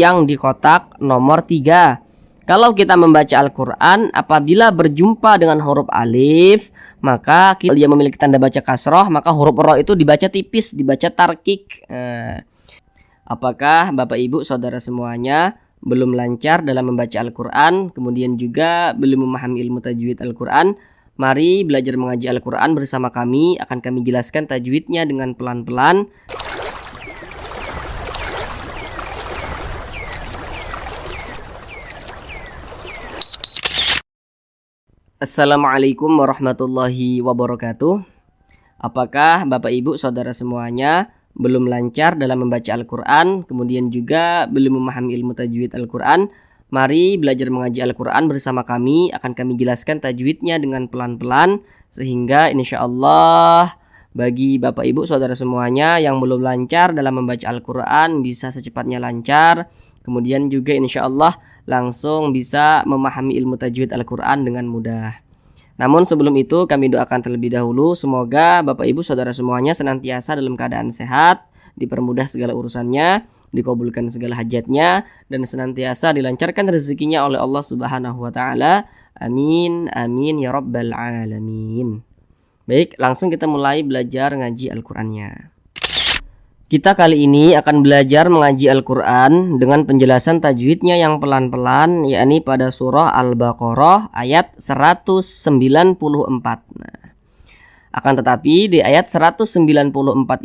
yang di kotak nomor 3. Kalau kita membaca Al-Quran, apabila berjumpa dengan huruf alif, maka dia memiliki tanda baca kasroh, maka huruf ro itu dibaca tipis, dibaca tarkik. Apakah Bapak Ibu Saudara semuanya belum lancar dalam membaca Al-Quran, kemudian juga belum memahami ilmu tajwid Al-Quran? Mari belajar mengaji Al-Quran bersama kami. Akan kami jelaskan tajwidnya dengan pelan-pelan. Assalamualaikum warahmatullahi wabarakatuh. Apakah Bapak Ibu Saudara semuanya belum lancar dalam membaca Al-Quran, kemudian juga belum memahami ilmu tajwid Al-Quran? Mari belajar mengaji Al-Quran bersama kami. Akan kami jelaskan tajwidnya dengan pelan-pelan, sehingga insya Allah bagi Bapak Ibu Saudara semuanya yang belum lancar dalam membaca Al-Quran bisa secepatnya lancar. Kemudian juga insya Allah langsung bisa memahami ilmu tajwid Al-Quran dengan mudah. Namun sebelum itu kami doakan terlebih dahulu, semoga Bapak Ibu Saudara semuanya senantiasa dalam keadaan sehat, dipermudah segala urusannya, dikabulkan segala hajatnya, dan senantiasa dilancarkan rezekinya oleh Allah Subhanahu wa Ta'ala. Amin, amin ya Rabbal Alamin. Baik, langsung kita mulai belajar ngaji Al-Qurannya. Kita kali ini akan belajar mengaji Al-Quran dengan penjelasan tajwidnya yang pelan-pelan, yakni pada surah Al-Baqarah ayat 194. Akan tetapi di ayat 194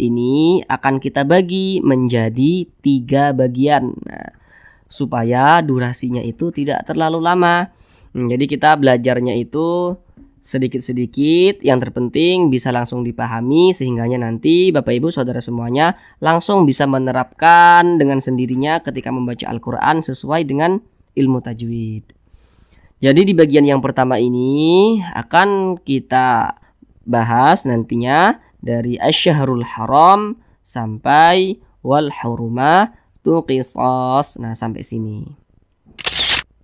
ini akan kita bagi menjadi 3 bagian, supaya durasinya itu tidak terlalu lama. Jadi kita belajarnya itu sedikit-sedikit, yang terpenting bisa langsung dipahami, sehingganya nanti Bapak Ibu Saudara semuanya langsung bisa menerapkan dengan sendirinya ketika membaca Al-Quran sesuai dengan ilmu tajwid. Jadi di bagian yang pertama ini akan kita bahas nantinya dari Asy-Syahrul Haram sampai wal hurumatu qisas. Nah, sampai sini.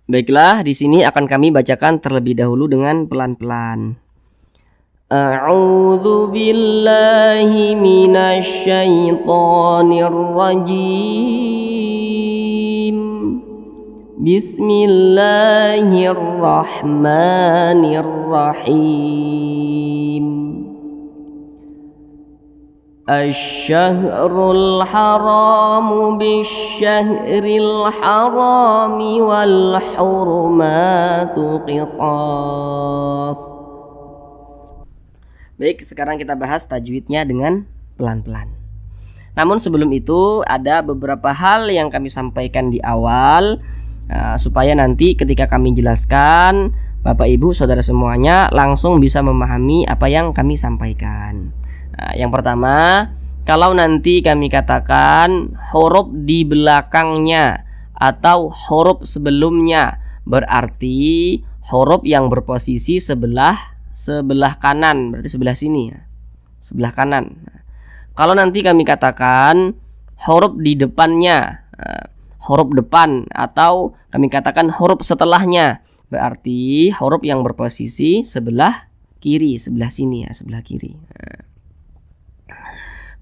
Baiklah, di sini akan kami bacakan terlebih dahulu dengan pelan-pelan. A'udzu billahi minasy syaithanir rajim. Bismillahirrahmanirrahim. Asy-syahrul haramu bisy-syahril harami wal hurumatu qisas. Baik, sekarang kita bahas tajwidnya dengan pelan-pelan. Namun sebelum itu ada beberapa hal yang kami sampaikan di awal, supaya nanti ketika kami jelaskan Bapak Ibu Saudara semuanya langsung bisa memahami apa yang kami sampaikan. Yang pertama, kalau nanti kami katakan huruf di belakangnya atau huruf sebelumnya, berarti huruf yang berposisi sebelah kanan, berarti sebelah sini, sebelah kanan. Kalau nanti kami katakan huruf di depannya, huruf depan, atau kami katakan huruf setelahnya, berarti huruf yang berposisi sebelah kiri, sebelah sini, sebelah kiri.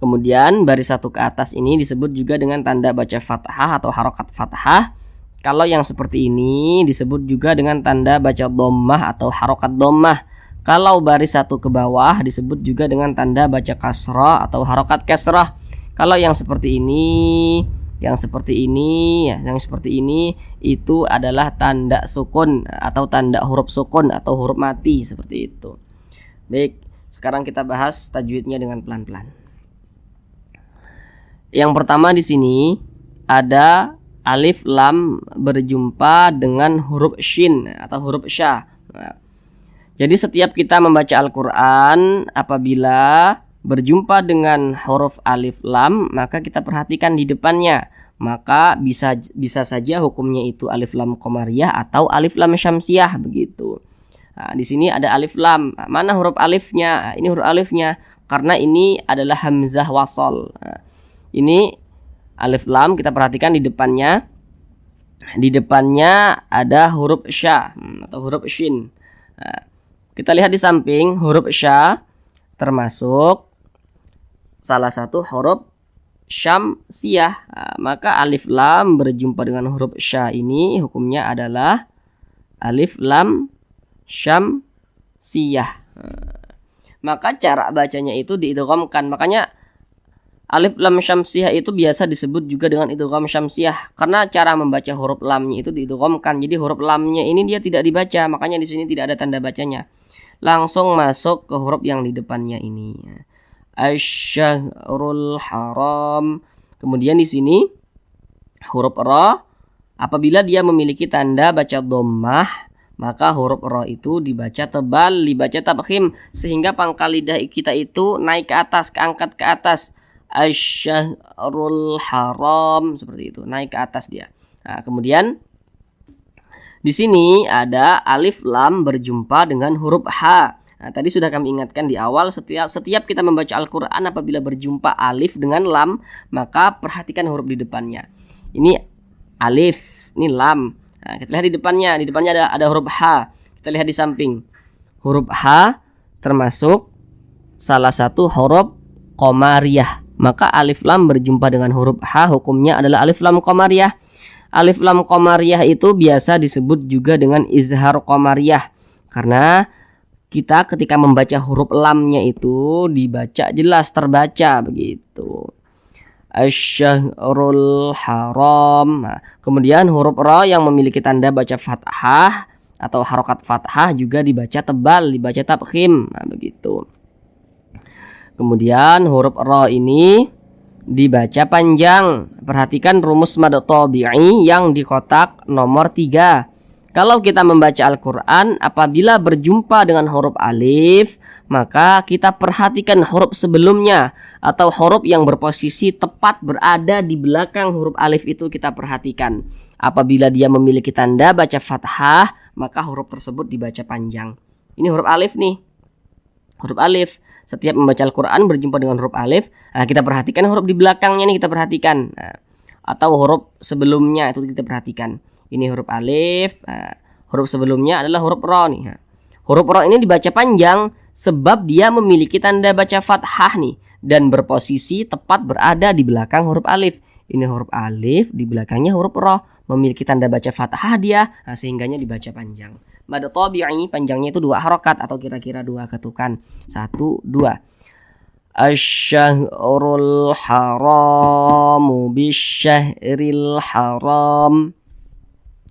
Kemudian baris satu ke atas ini disebut juga dengan tanda baca fathah atau harokat fathah. Kalau yang seperti ini disebut juga dengan tanda baca dhammah atau harokat dhammah. Kalau baris satu ke bawah disebut juga dengan tanda baca kasrah atau harokat kasrah. Kalau yang seperti ini, yang seperti ini itu adalah tanda sukun atau tanda huruf sukun atau huruf mati, seperti itu. Baik, sekarang kita bahas tajwidnya dengan pelan-pelan. Yang pertama di sini ada alif lam berjumpa dengan huruf shin atau huruf sya. Jadi setiap kita membaca Al-Quran, apabila berjumpa dengan huruf alif lam, maka kita perhatikan di depannya. Maka bisa saja hukumnya itu alif lam qamariyah atau alif lam syamsiyah, begitu. Nah, di sini ada alif lam. Mana huruf alifnya? Ini huruf alifnya karena ini adalah hamzah wasol. Ini alif lam, kita perhatikan di depannya. Di depannya ada huruf sya atau huruf shin. Kita lihat di samping huruf sya termasuk salah satu huruf syamsiyah. Maka alif lam berjumpa dengan huruf sya ini hukumnya adalah alif lam syamsiyah. Maka cara bacanya itu diidghamkan. Makanya alif lam syamsiyah itu biasa disebut juga dengan idgham syamsiyah karena cara membaca huruf lamnya itu diidghamkan. Jadi huruf lamnya ini dia tidak dibaca, makanya di sini tidak ada tanda bacanya. Langsung masuk ke huruf yang di depannya ini. Asy-syahrul haram. Kemudian di sini huruf ra apabila dia memiliki tanda baca dhammah, maka huruf ra itu dibaca tebal, dibaca tabkhim sehingga pangkal lidah kita itu naik ke atas, keangkat ke atas. Asy-syahrul haram, seperti itu, naik ke atas dia. Nah, kemudian di sini ada alif lam berjumpa dengan huruf ha. Nah, tadi sudah kami ingatkan di awal, setiap kita membaca Al-Quran apabila berjumpa alif dengan lam, maka perhatikan huruf di depannya. Ini alif, ini lam. Nah, kita lihat di depannya ada huruf H. Kita lihat di samping. Huruf H termasuk salah satu huruf qamariyah. Maka alif lam berjumpa dengan huruf H hukumnya adalah alif lam qamariyah. Alif lam qamariyah itu biasa disebut juga dengan izhar qamariyah. Karena kita ketika membaca huruf lamnya itu dibaca jelas, terbaca begitu. Asy-syahrul haram. Nah, kemudian huruf ra yang memiliki tanda baca fathah atau harokat fathah juga dibaca tebal, dibaca tabkhim. Nah, begitu. Kemudian huruf ra ini dibaca panjang. Perhatikan rumus mad tabi'i yang di kotak nomor 3. Kalau kita membaca Al-Quran apabila berjumpa dengan huruf alif, maka kita perhatikan huruf sebelumnya atau huruf yang berposisi tepat berada di belakang huruf alif itu kita perhatikan. Apabila dia memiliki tanda baca fathah, maka huruf tersebut dibaca panjang. Ini huruf alif nih. Huruf alif. Setiap membaca Al-Quran berjumpa dengan huruf alif, kita perhatikan huruf di belakangnya nih kita perhatikan. Atau huruf sebelumnya itu kita perhatikan. Ini huruf alif, huruf sebelumnya adalah huruf ra nih. Huruf ra ini dibaca panjang sebab dia memiliki tanda baca fathah nih dan berposisi tepat berada di belakang huruf alif. Ini huruf alif, di belakangnya huruf ra, memiliki tanda baca fathah dia, sehingganya dibaca panjang. Mad tabi'i panjangnya itu 2 harokat atau kira-kira 2 ketukan. 1, 2. Asy-syahrul haramu bisyahril haram.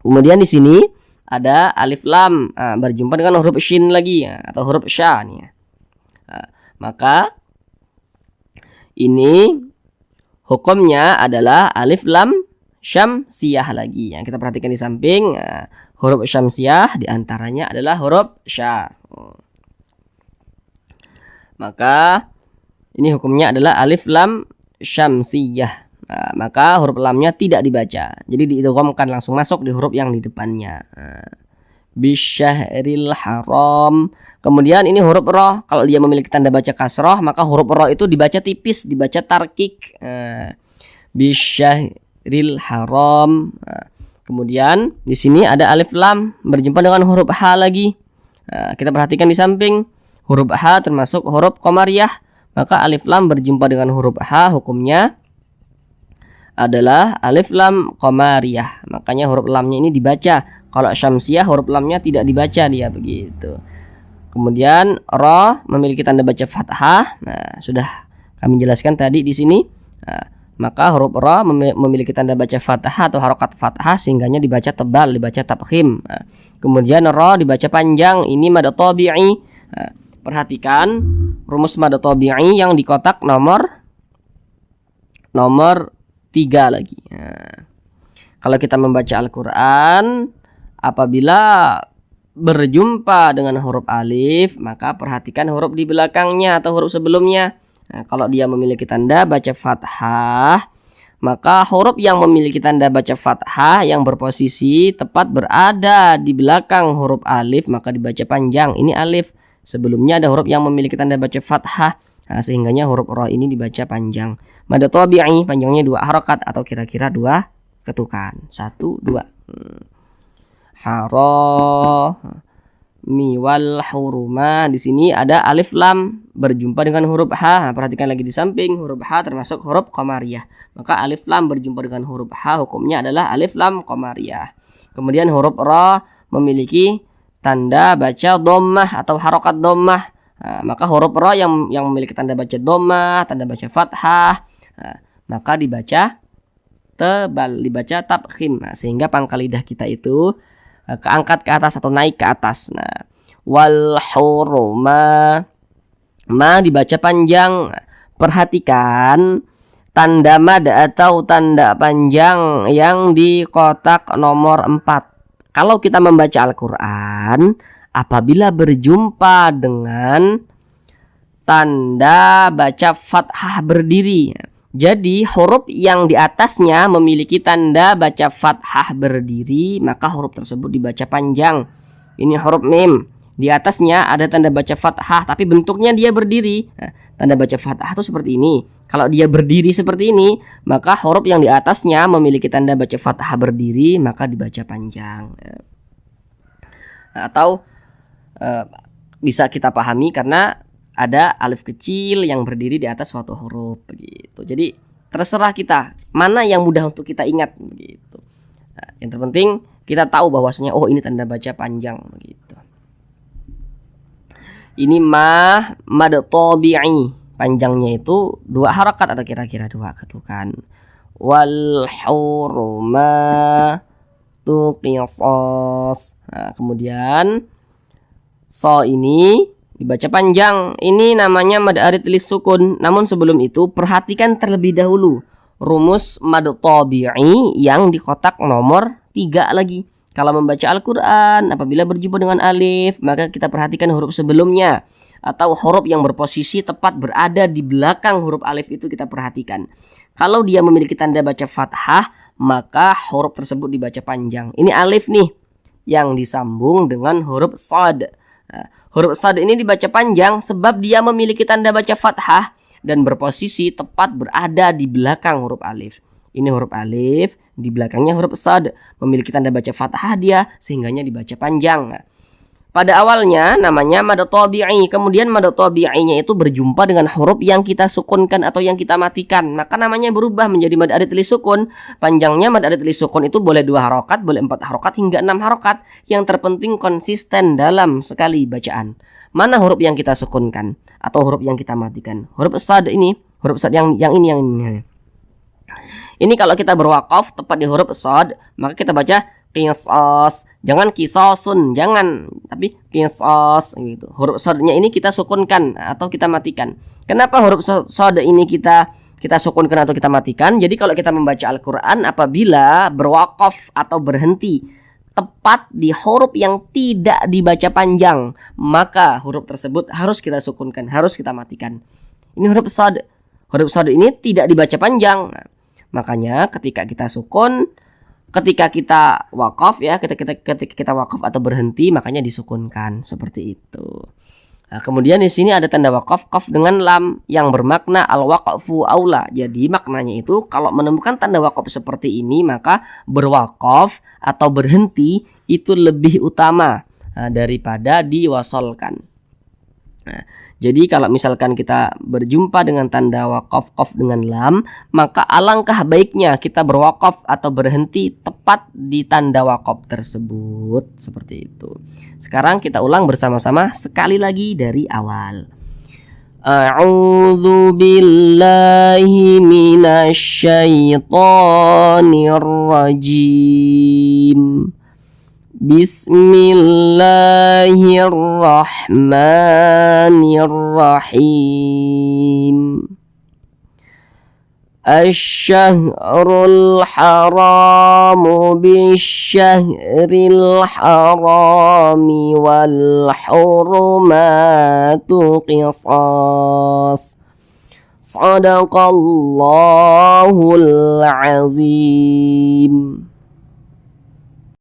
Kemudian di sini ada alif lam berjumpa dengan huruf shin lagi atau huruf sya nih. Maka ini hukumnya adalah alif lam syamsiyah lagi. Kita perhatikan di samping huruf syamsiyah diantaranya adalah huruf sya. Maka ini hukumnya adalah alif lam syamsiyah. Maka huruf lamnya tidak dibaca. Jadi diidghamkan langsung masuk di huruf yang di depannya. Bisyahril haram. Kemudian ini huruf ra, kalau dia memiliki tanda baca kasrah, maka huruf ra itu dibaca tipis, dibaca tarkik. Bisyahril haram. Kemudian di sini ada alif lam berjumpa dengan huruf h lagi. Kita perhatikan di samping huruf h termasuk huruf qamariyah. Maka alif lam berjumpa dengan huruf h hukumnya adalah alif lam qamariyah. Makanya huruf lamnya ini dibaca. Kalau syamsiyah huruf lamnya tidak dibaca dia begitu. Kemudian ra memiliki tanda baca fathah. Nah, sudah kami jelaskan tadi di sini. Maka huruf ra memiliki tanda baca fathah atau harokat fathah sehingganya dibaca tebal, dibaca tabkhim. Kemudian ra dibaca panjang. Ini mad tabi'i. Perhatikan rumus mad tabi'i yang di kotak nomor 3 lagi. Kalau kita membaca Al-Quran apabila berjumpa dengan huruf alif, maka perhatikan huruf di belakangnya atau huruf sebelumnya. Kalau dia memiliki tanda baca fathah, maka huruf yang memiliki tanda baca fathah yang berposisi tepat berada di belakang huruf alif maka dibaca panjang. Ini alif. Sebelumnya ada huruf yang memiliki tanda baca fathah. Sehingganya huruf ra ini dibaca panjang. Mad tabi'i panjangnya 2 harokat atau kira-kira 2 ketukan. 1, 2. Hara mi wal huruma. Di sini ada alif lam berjumpa dengan huruf H. Nah, perhatikan lagi di samping, huruf H termasuk huruf qamariyah. Maka alif lam berjumpa dengan huruf H, hukumnya adalah alif lam qamariyah. Kemudian huruf Ra memiliki tanda baca dhammah atau harokat dhammah. Nah, maka huruf Ra yang memiliki tanda baca dhammah, tanda baca fathah, nah, maka dibaca tebal, dibaca tabkhim. Nah, sehingga pangkal lidah kita itu keangkat ke atas atau naik ke atas. Nah, wal huruma, ma dibaca panjang. Perhatikan tanda mad atau tanda panjang yang di kotak nomor 4. Kalau kita membaca Al-Qur'an, apabila berjumpa dengan tanda baca fathah berdiri, jadi huruf yang di atasnya memiliki tanda baca fathah berdiri, maka huruf tersebut dibaca panjang. Ini huruf mim, di atasnya ada tanda baca fathah tapi bentuknya dia berdiri. Nah, tanda baca fathah itu seperti ini. Kalau dia berdiri seperti ini, maka huruf yang di atasnya memiliki tanda baca fathah berdiri, maka dibaca panjang. Atau bisa kita pahami karena ada alif kecil yang berdiri di atas suatu huruf begitu. Jadi terserah kita mana yang mudah untuk kita ingat begitu. Nah, yang terpenting kita tahu bahwasanya oh ini tanda baca panjang begitu. Ini mad tabi'i, panjangnya itu 2 harakat atau kira-kira 2 ketukan. Wal huruma tu qisas. Nah, kemudian so ini dibaca panjang. Ini namanya mad arid lis sukun. Namun sebelum itu perhatikan terlebih dahulu rumus mad tabi'i yang di kotak nomor 3 lagi. Kalau membaca Al-Qur'an apabila berjumpa dengan alif, maka kita perhatikan huruf sebelumnya atau huruf yang berposisi tepat berada di belakang huruf alif itu kita perhatikan. Kalau dia memiliki tanda baca fathah, maka huruf tersebut dibaca panjang. Ini alif nih yang disambung dengan huruf shad. Nah, huruf shad ini dibaca panjang sebab dia memiliki tanda baca fathah dan berposisi tepat berada di belakang huruf alif. Ini huruf alif, di belakangnya huruf shad, memiliki tanda baca fathah dia sehingganya dibaca panjang. Nah, pada awalnya namanya mad tabi'i, kemudian mad tabi'inya itu berjumpa dengan huruf yang kita sukunkan atau yang kita matikan, maka namanya berubah menjadi mad arid lis sukun. Panjangnya mad arid lis sukun itu boleh 2 harokat, boleh 4 harokat hingga 6 harokat. Yang terpenting konsisten dalam sekali bacaan. Mana huruf yang kita sukunkan atau huruf yang kita matikan? Huruf shad ini, huruf shad yang ini. Ini kalau kita berwakaf tepat di huruf shad, maka kita baca qisas, jangan kisasun, jangan, tapi qisas gitu. Huruf shadnya ini kita sukunkan atau kita matikan. Kenapa huruf shad ini kita sukunkan atau kita matikan? Jadi kalau kita membaca Al-Qur'an apabila berwakaf atau berhenti tepat di huruf yang tidak dibaca panjang, maka huruf tersebut harus kita sukunkan, harus kita matikan. Ini huruf shad. Huruf shad ini tidak dibaca panjang. Nah, makanya ketika kita sukun, ketika kita wakaf ya, ketika kita wakaf atau berhenti, makanya disukunkan seperti itu. Nah, kemudian di sini ada tanda wakaf kaf dengan lam yang bermakna al-waqfu aula. Jadi maknanya itu kalau menemukan tanda wakaf seperti ini, maka berwakaf atau berhenti itu lebih utama daripada diwasolkan. Nah, jadi kalau misalkan kita berjumpa dengan tanda wakaf qaf dengan lam, maka alangkah baiknya kita berwakaf atau berhenti tepat di tanda wakaf tersebut. Seperti itu. Sekarang kita ulang bersama-sama sekali lagi dari awal. A'udzu billahi minasyaitonir rajim. Bismillahirrahmanirrahim. Asy-syahrul haramu bisyahril harami wal hurumatu qisas. Shadaqallahul azim.